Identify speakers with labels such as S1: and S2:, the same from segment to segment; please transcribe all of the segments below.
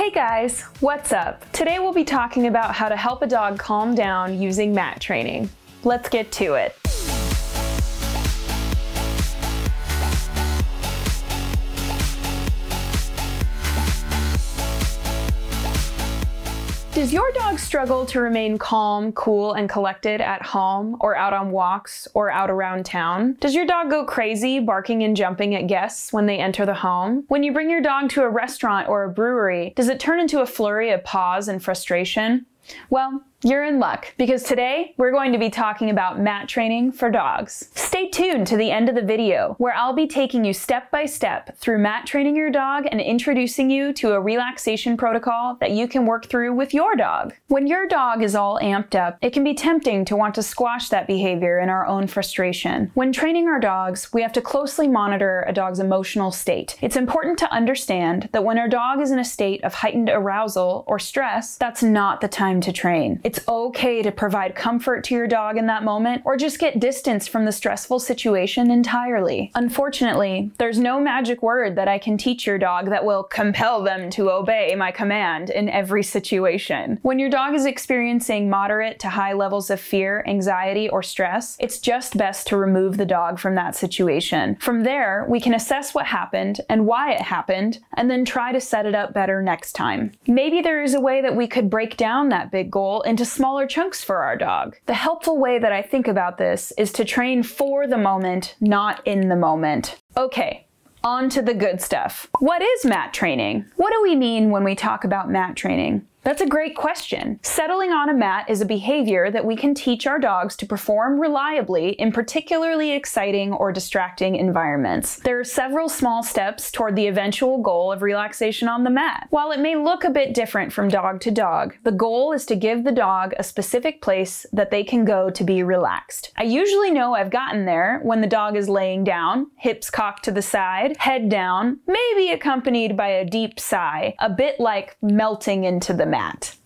S1: Hey guys, what's up? Today we'll be talking about how to help a dog calm down using mat training. Let's get to it. Does your dog struggle to remain calm, cool, and collected at home, or out on walks, or out around town? Does your dog go crazy, barking and jumping at guests when they enter the home? When you bring your dog to a restaurant or a brewery, does it turn into a flurry of paws and frustration? Well, you're in luck, because today we're going to be talking about mat training for dogs. Stay tuned to the end of the video, where I'll be taking you step by step through mat training your dog and introducing you to a relaxation protocol that you can work through with your dog. When your dog is all amped up, it can be tempting to want to squash that behavior in our own frustration. When training our dogs, we have to closely monitor a dog's emotional state. It's important to understand that when our dog is in a state of heightened arousal or stress, that's not the time to train. It's okay to provide comfort to your dog in that moment, or just get distance from the stressful situation entirely. Unfortunately, there's no magic word that I can teach your dog that will compel them to obey my command in every situation. When your dog is experiencing moderate to high levels of fear, anxiety, or stress, it's just best to remove the dog from that situation. From there, we can assess what happened and why it happened, and then try to set it up better next time. Maybe there is a way that we could break down that big goal into smaller chunks for our dog. The helpful way that I think about this is to train for the moment, not in the moment. Okay, on to the good stuff. What is mat training? What do we mean when we talk about mat training? That's a great question. Settling on a mat is a behavior that we can teach our dogs to perform reliably in particularly exciting or distracting environments. There are several small steps toward the eventual goal of relaxation on the mat. While it may look a bit different from dog to dog, the goal is to give the dog a specific place that they can go to be relaxed. I usually know I've gotten there when the dog is laying down, hips cocked to the side, head down, maybe accompanied by a deep sigh, a bit like melting into the mat.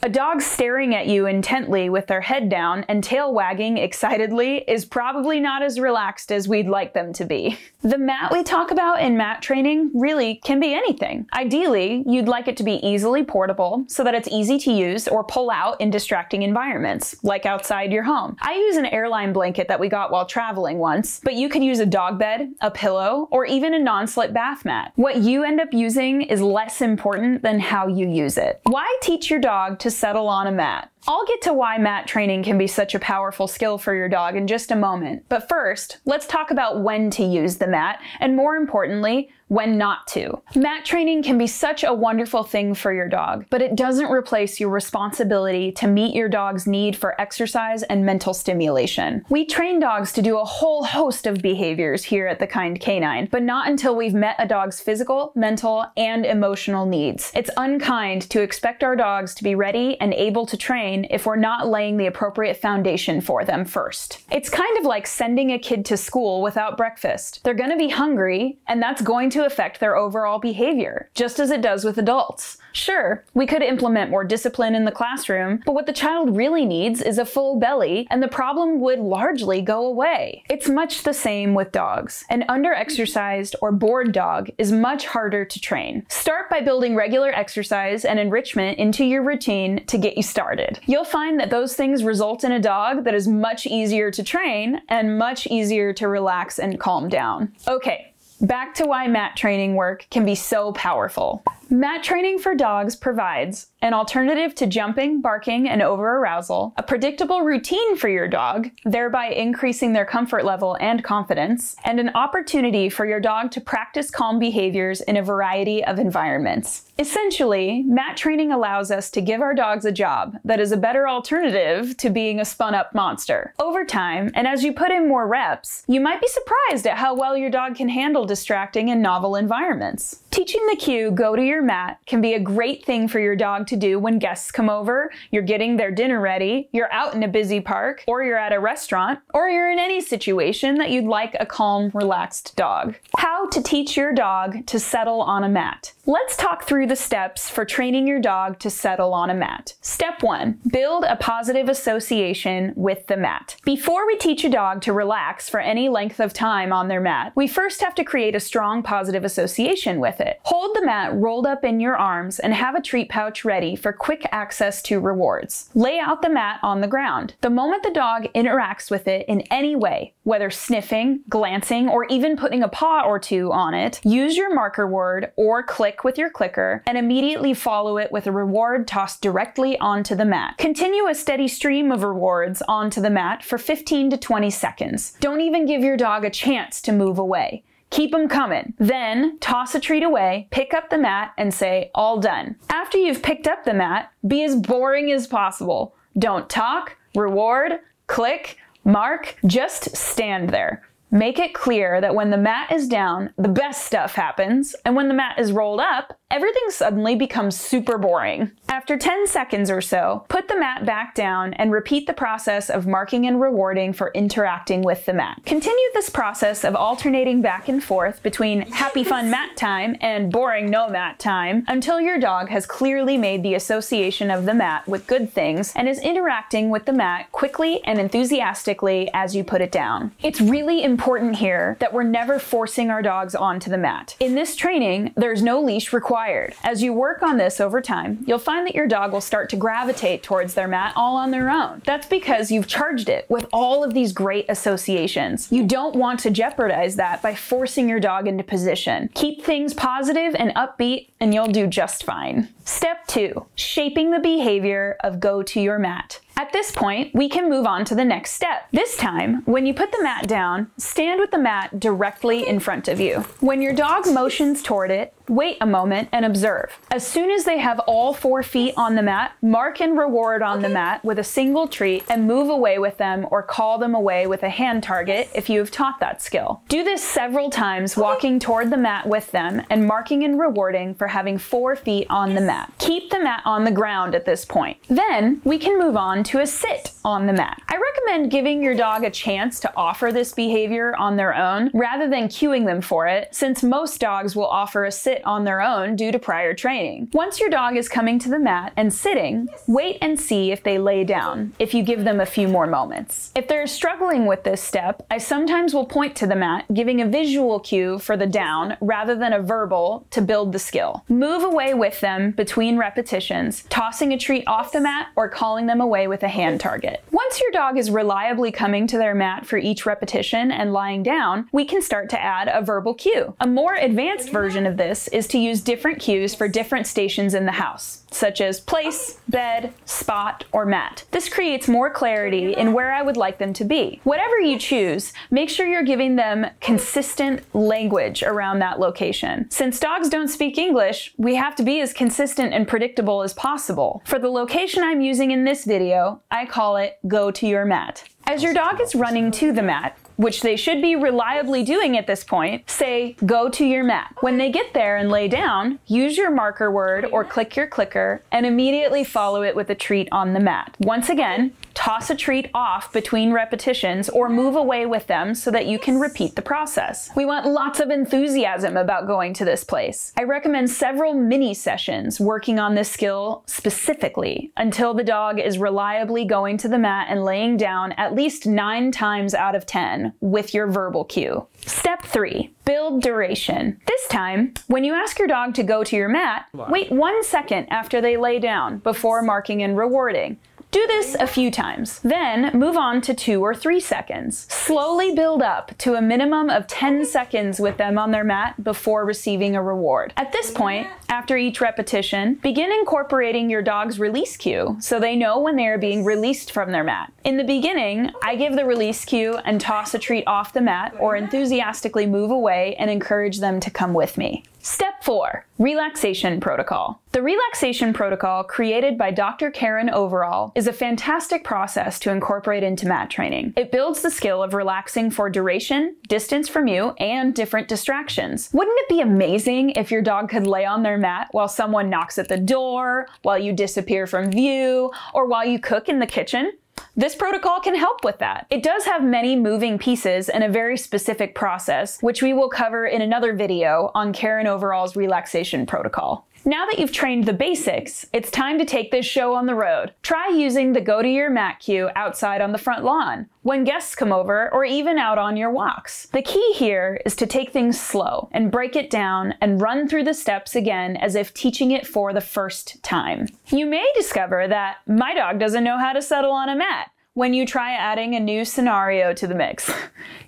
S1: A dog staring at you intently with their head down and tail wagging excitedly is probably not as relaxed as we'd like them to be. The mat we talk about in mat training really can be anything. Ideally, you'd like it to be easily portable so that it's easy to use or pull out in distracting environments, like outside your home. I use an airline blanket that we got while traveling once, but you could use a dog bed, a pillow, or even a non-slip bath mat. What you end up using is less important than how you use it. Why teach your dog to settle on a mat? I'll get to why mat training can be such a powerful skill for your dog in just a moment. But first, let's talk about when to use the mat, and more importantly, when not to. Mat training can be such a wonderful thing for your dog, but it doesn't replace your responsibility to meet your dog's need for exercise and mental stimulation. We train dogs to do a whole host of behaviors here at the Kind Canine, but not until we've met a dog's physical, mental, and emotional needs. It's unkind to expect our dogs to be ready and able to train if we're not laying the appropriate foundation for them first. It's kind of like sending a kid to school without breakfast. They're gonna be hungry, and that's going to affect their overall behavior, just as it does with adults. Sure, we could implement more discipline in the classroom, but what the child really needs is a full belly, and the problem would largely go away. It's much the same with dogs. An under-exercised or bored dog is much harder to train. Start by building regular exercise and enrichment into your routine to get you started. You'll find that those things result in a dog that is much easier to train and much easier to relax and calm down. Okay, back to why mat training work can be so powerful. Mat training for dogs provides an alternative to jumping, barking, and over-arousal, a predictable routine for your dog, thereby increasing their comfort level and confidence, and an opportunity for your dog to practice calm behaviors in a variety of environments. Essentially, mat training allows us to give our dogs a job that is a better alternative to being a spun-up monster. Over time, and as you put in more reps, you might be surprised at how well your dog can handle distracting and novel environments. Teaching the cue, go to your mat, can be a great thing for your dog to do when guests come over, you're getting their dinner ready, you're out in a busy park, or you're at a restaurant, or you're in any situation that you'd like a calm, relaxed dog. How to teach your dog to settle on a mat. Let's talk through the steps for training your dog to settle on a mat. Step 1. Build a positive association with the mat. Before we teach a dog to relax for any length of time on their mat, we first have to create a strong positive association with it. Hold the mat rolled up in your arms and have a treat pouch ready for quick access to rewards. Lay out the mat on the ground. The moment the dog interacts with it in any way, whether sniffing, glancing, or even putting a paw or two on it, use your marker word or click with your clicker and immediately follow it with a reward tossed directly onto the mat. Continue a steady stream of rewards onto the mat for 15 to 20 seconds. Don't even give your dog a chance to move away. Keep them coming. Then toss a treat away, pick up the mat, and say, all done. After you've picked up the mat, be as boring as possible. Don't talk, reward, click, mark, just stand there. Make it clear that when the mat is down, the best stuff happens, and when the mat is rolled up, everything suddenly becomes super boring. After 10 seconds or so, put the mat back down and repeat the process of marking and rewarding for interacting with the mat. Continue this process of alternating back and forth between happy fun mat time and boring no mat time until your dog has clearly made the association of the mat with good things and is interacting with the mat quickly and enthusiastically as you put it down. It's really important here that we're never forcing our dogs onto the mat. In this training, there's no leash required. As you work on this over time, you'll find that your dog will start to gravitate towards their mat all on their own. That's because you've charged it with all of these great associations. You don't want to jeopardize that by forcing your dog into position. Keep things positive and upbeat, and you'll do just fine. Step 2, shaping the behavior of go to your mat. At this point, we can move on to the next step. This time, when you put the mat down, stand with the mat directly in front of you. When your dog motions toward it, wait a moment and observe. As soon as they have all 4 feet on the mat, mark and reward on the mat with a single treat and move away with them or call them away with a hand target if you have taught that skill. Do this several times, walking toward the mat with them and marking and rewarding for having 4 feet on the mat. Keep the mat on the ground at this point. Then we can move on to a sit on the mat. I recommend giving your dog a chance to offer this behavior on their own rather than cueing them for it, since most dogs will offer a sit on their own due to prior training. Once your dog is coming to the mat and sitting, wait and see if they lay down, if you give them a few more moments. If they're struggling with this step, I sometimes will point to the mat, giving a visual cue for the down rather than a verbal to build the skill. Move away with them between repetitions, tossing a treat off the mat or calling them away with a hand target. Once your dog is reliably coming to their mat for each repetition and lying down, we can start to add a verbal cue. A more advanced version of this is to use different cues for different stations in the house, such as place, bed, spot, or mat. This creates more clarity in where I would like them to be. Whatever you choose, make sure you're giving them consistent language around that location. Since dogs don't speak English, we have to be as consistent and predictable as possible. For the location I'm using in this video, I call it go to your mat. As your dog is running to the mat, which they should be reliably doing at this point, say, go to your mat. When they get there and lay down, use your marker word or click your clicker and immediately follow it with a treat on the mat. Once again, toss a treat off between repetitions or move away with them so that you can repeat the process. We want lots of enthusiasm about going to this place. I recommend several mini sessions working on this skill specifically until the dog is reliably going to the mat and laying down at least 9 times out of 10 with your verbal cue. Step 3, build duration. This time, when you ask your dog to go to your mat, wait 1 second after they lay down before marking and rewarding. Do this a few times. Then move on to 2 or 3 seconds. Slowly build up to a minimum of 10 seconds with them on their mat before receiving a reward. At this point, after each repetition, begin incorporating your dog's release cue so they know when they are being released from their mat. In the beginning, I give the release cue and toss a treat off the mat or enthusiastically move away and encourage them to come with me. Step 4, Relaxation Protocol. The Relaxation Protocol, created by Dr. Karen Overall, is a fantastic process to incorporate into mat training. It builds the skill of relaxing for duration, distance from you, and different distractions. Wouldn't it be amazing if your dog could lay on their mat while someone knocks at the door, while you disappear from view, or while you cook in the kitchen? This protocol can help with that. It does have many moving pieces and a very specific process, which we will cover in another video on Karen Overall's Relaxation Protocol. Now that you've trained the basics, it's time to take this show on the road. Try using the go to your mat cue outside on the front lawn, when guests come over, or even out on your walks. The key here is to take things slow and break it down and run through the steps again as if teaching it for the first time. You may discover that my dog doesn't know how to settle on a mat when you try adding a new scenario to the mix.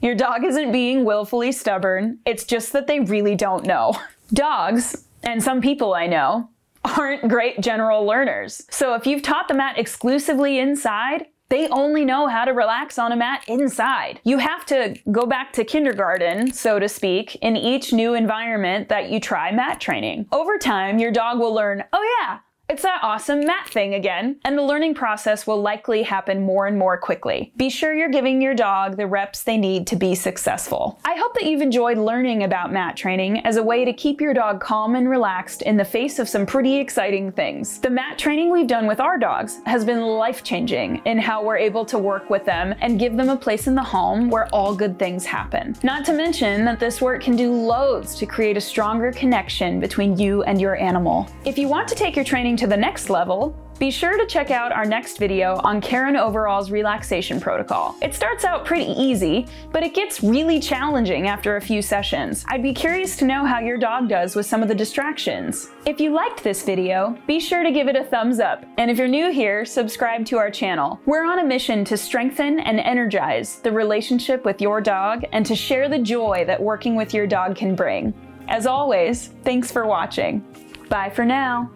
S1: Your dog isn't being willfully stubborn, it's just that they really don't know. Dogs, and some people I know, aren't great general learners. So if you've taught the mat exclusively inside, they only know how to relax on a mat inside. You have to go back to kindergarten, so to speak, in each new environment that you try mat training. Over time, your dog will learn, oh yeah, it's that awesome mat thing again, and the learning process will likely happen more and more quickly. Be sure you're giving your dog the reps they need to be successful. I hope that you've enjoyed learning about mat training as a way to keep your dog calm and relaxed in the face of some pretty exciting things. The mat training we've done with our dogs has been life-changing in how we're able to work with them and give them a place in the home where all good things happen. Not to mention that this work can do loads to create a stronger connection between you and your animal. If you want to take your training to the next level, be sure to check out our next video on Karen Overall's Relaxation Protocol. It starts out pretty easy, but it gets really challenging after a few sessions. I'd be curious to know how your dog does with some of the distractions. If you liked this video, be sure to give it a thumbs up, and if you're new here, subscribe to our channel. We're on a mission to strengthen and energize the relationship with your dog and to share the joy that working with your dog can bring. As always, thanks for watching. Bye for now.